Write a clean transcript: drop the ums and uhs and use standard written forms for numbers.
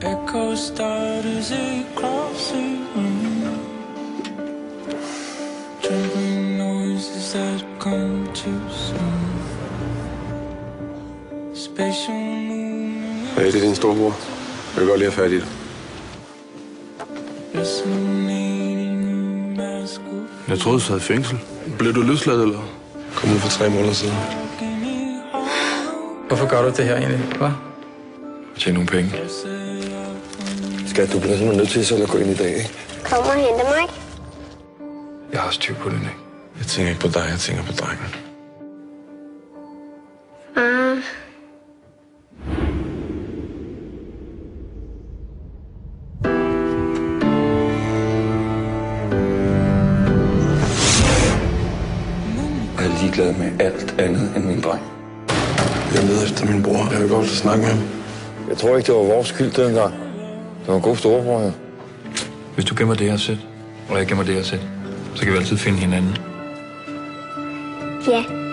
Echoes start as it crosses room. Trembling noises that come too soon. Spatial movement. Hey, det er din storebror. Jeg vil godt lige have fat i dig. Jeg troede, du sad i fængsel. Blev du løsladt, eller? Kom ud for 3 måneder siden. Hvorfor gør du det her egentlig, hva'? Tjene nogle penge. Skat, du bliver simpelthen nødt til selv at gå ind i dag, ikke? Kom og hente mig. Jeg har styr på det, ikke? Jeg tænker ikke på dig, jeg tænker på drengen. Far. Jeg er ligeglad med alt andet end min dreng. Jeg leder efter min bror. Jeg vil godt snakke med ham. Jeg tror ikke, det var vores skyld dengang. Det var en god storebror her. Hvis du gemmer det her sæt, og jeg gemmer det her sæt, så kan vi altid finde hinanden. Ja.